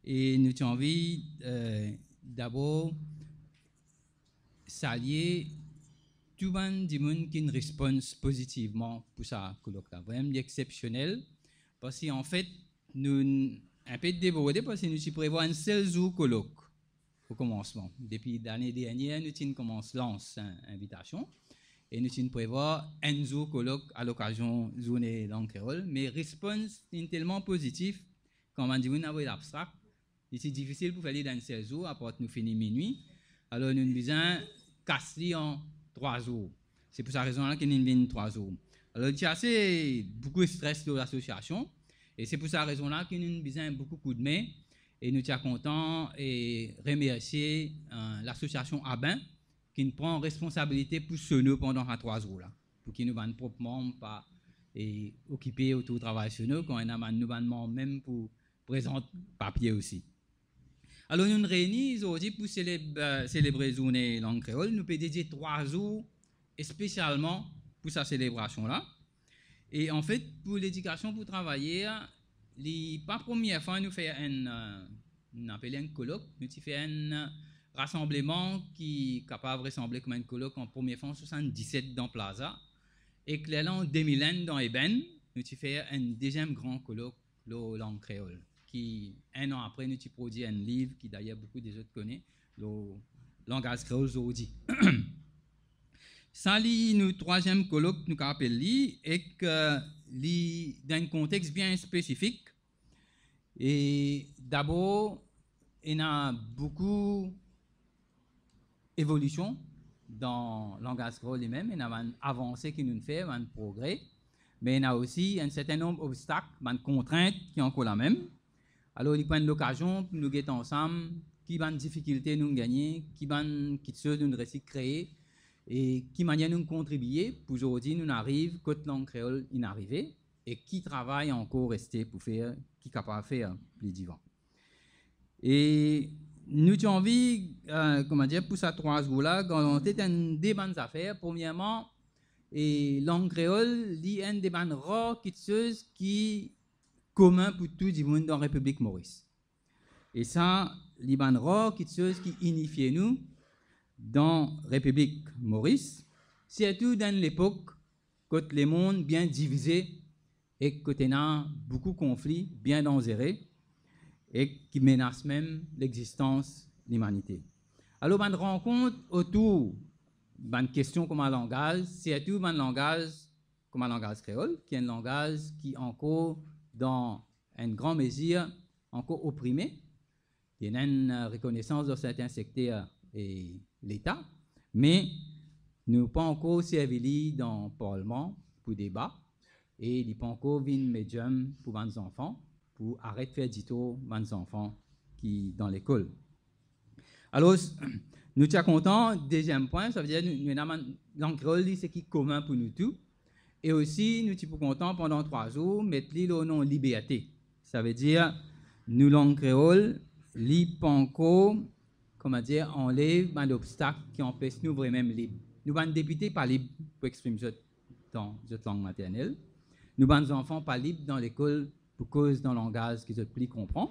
Et nous avons envie d'abord saluer tout le monde qui répond positivement pour ça colloque-là. Vraiment exceptionnel. Parce qu'en fait, nous un peu débordés parce que nous prévoyons un seul jour colloque au commencement. Depuis l'année dernière, nous avons commencé à lancer une invitation. Et nous avons prévu un jour colloque à l'occasion de la journée d'Ancréole. Mais la réponse est tellement positive quand on dit qu'on a l'abstract. C'est difficile pour faire dans un seul jour, à part nous finir minuit. Alors nous avons besoin de casser en 3 jours. C'est pour cette raison-là que nous avons 3 jours. Alors il y a assez beaucoup de stress dans l'association. Et c'est pour cette raison-là que nous avons besoin de beaucoup de coups de main. Et nous sommes contents et remercier l'association Abin qui nous prend responsabilité pour ce nous pendant 3 jours là, pour qu'ils nous vendent proprement pas et occuper autour du travail sur nous quand on a nous vendons même pour présenter papier aussi. Alors nous nous réunissons aujourd'hui pour célébrer la journée langue créole. Nous pouvons dédier 3 jours spécialement pour cette célébration là. Et en fait pour l'éducation pour travailler, pas première fois nous faisons un colloque, nous faisons un rassemblement qui est capable de ressembler comme un colloque en première fois en 1977 dans Plaza. Et que là, en 2001 dans Eben, nous avons fait un deuxième grand colloque, la langue créole. Qui, 1 an après, nous avons produit un livre qui d'ailleurs beaucoup des autres connaissent, le langage créole aujourd'hui. Ça, nous troisième colloque, nous appelons et que dans un contexte bien spécifique. Et d'abord, il y a beaucoup d'évolution dans le langage créole lui-même. Il y a une avancée qui nous fait, un progrès. Mais il y a aussi un certain nombre d'obstacles, de contraintes qui sont encore la même. Alors, il y a l'occasion pour nous guetter ensemble, qui ont des difficultés nous gagner, qui ont des choses nous réussir créer et qui manière nous contribuer pour aujourd'hui nous arrive côté langue créole inarrivé et qui travaille encore rester pour faire qui est capable de faire plus divin. Et nous avons envie pour ces 3 jours là quand on était un débat d'affaires premièrement et langue créole il y a un débat rare quelque chose qui commun pour tout le monde dans la République Maurice. Et ça il y a rare quelque chose qui unifie nous dans la République Maurice, surtout dans l'époque quand le monde bien divisé et quand il y a beaucoup de conflits bien dangereux et qui menacent même l'existence de l'humanité. Alors, on rencontre autour d'une question comme un langage, surtout un langage comme un langage créole, qui est un langage qui est encore dans une grande mesure encore opprimé. Il y a une reconnaissance dans certains secteurs et l'État, mais nous n'avons pas encore servi dans le Parlement pour débat et il n'y a pas encore un médium pour les enfants pour arrêter de faire du tout aux enfants qui dans l'école. Alors, nous sommes contents. Deuxième point, ça veut dire que nous avons langue créole, c'est qui est commun pour nous tous. Et aussi, nous sommes contents pendant 3 jours, mettre le nom liberté. Ça veut dire, nous langue créole, encore, comment dire, enlève l'obstacle qui empêche nous vraiment libres. Nous sommes députés pas libres pour exprimer dans notre langue maternelle. Nous sommes enfants pas libres dans l'école pour cause d'un langage qu'ils ne plus comprennent.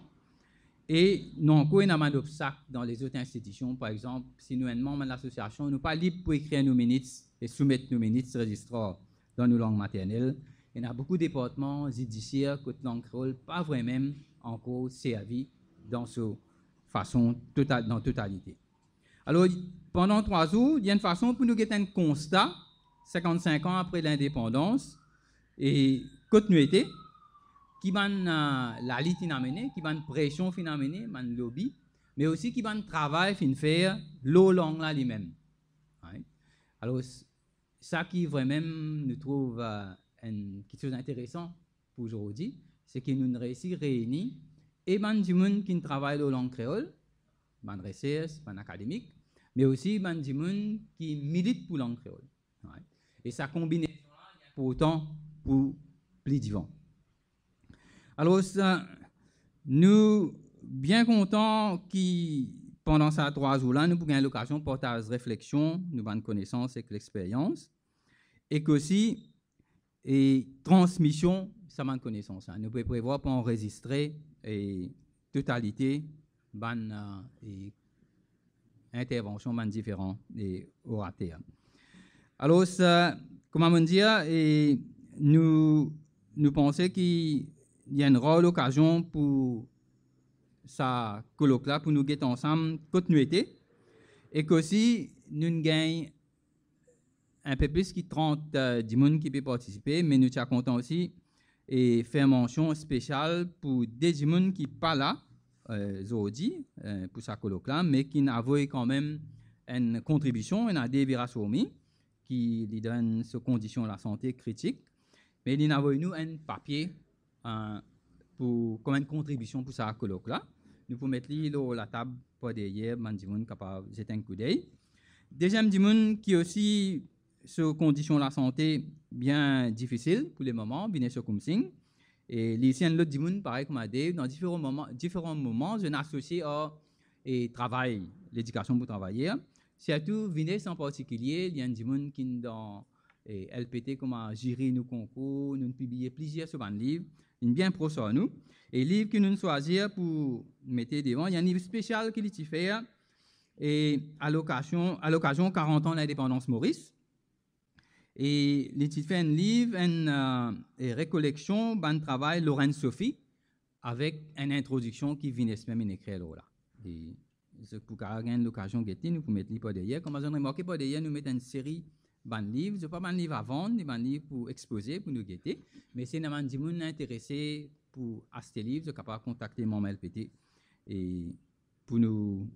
Et nous avons un d'obstacles dans les autres institutions. Par exemple, si nous sommes membres de l'association, nous ne sommes pas libres pour écrire nos minutes et soumettre nos minutes registrées dans nos langues maternelles. Il y a beaucoup de départements judiciaires que la langue créole pas vraiment encore servi dans cette façon dans totalité. Alors, pendant 3 jours, il y a une façon pour nous faire un constat, 55 ans après l'indépendance, et continuité, qui va la lutte amener, qui va une pression amener, un lobby, mais aussi qui va un travail faire l'eau langue là lui-même. Alors ça qui vraiment nous trouve quelque chose d'intéressant pour aujourd'hui, c'est que nous réussissons à réunir et du monde qui travaille la langue créole, ban recherche, ban académique, mais aussi du monde qui milite pour la langue créole. Et ça combinaison là, pourtant pour plus divin. Alors, nous bien contents que pendant ces 3 jours-là, nous avons l'occasion de partager réflexion, nous avons connaissance et l'expérience, et qu'aussi, et transmission, ça m'a connaissance. Nous pouvons prévoir pour enregistrer et totalité et intervention ban différents et orateurs. Alors, comment dire, et nous pensons qu'il y a une rare occasion pour ça colloque là pour nous guetter ensemble continuité et qu'aussi nous gagnons un peu plus que 30 personnes qui peuvent participer, mais nous sommes contents aussi et faire mention spéciale pour des gens qui ne sont pas là aujourd'hui pour ça colloque là, mais qui avouent quand même une contribution, une adhésion soumis qui lui donne ces conditions de la santé critique, mais ils avouent nous un papier pour comme une contribution pour ça colloque là. Nous pouvons mettre la table pour derrière, des gens capables de jeter un coup d'œil. Deuxième monde qui aussi sur conditions de la santé bien difficiles pour le moment, bien sûr comme signe. Et les l'autre monde pareil comme Dave, dans différents moments, je n'associe et travail, l'éducation pour travailler. Surtout, Vinesse en particulier, il y a des gens qui dans LPT comme à gérer nos concours, nous publions plusieurs sur un livre, une bien pro sur nous. Et le livre que nous choisissons pour mettre devant, il y a un livre spécial qui est fait et à l'occasion 40 ans de l'indépendance Maurice. Et il fait un livre, une récollection d'un travail Lorraine Sophie avec une introduction qui vient même écrire là. Et pour gagner l'occasion de nous pouvons mettre livre derrière. Comme vous avez remarqué, par derrière, nous mettons une série de livres. Ce n'est pas un livre à vendre, c'est un livre pour exposer, pour nous guetter. Mais si nous sommes intéressés pour acheter livre, vous êtes capable de contacter mon LPT et pour nous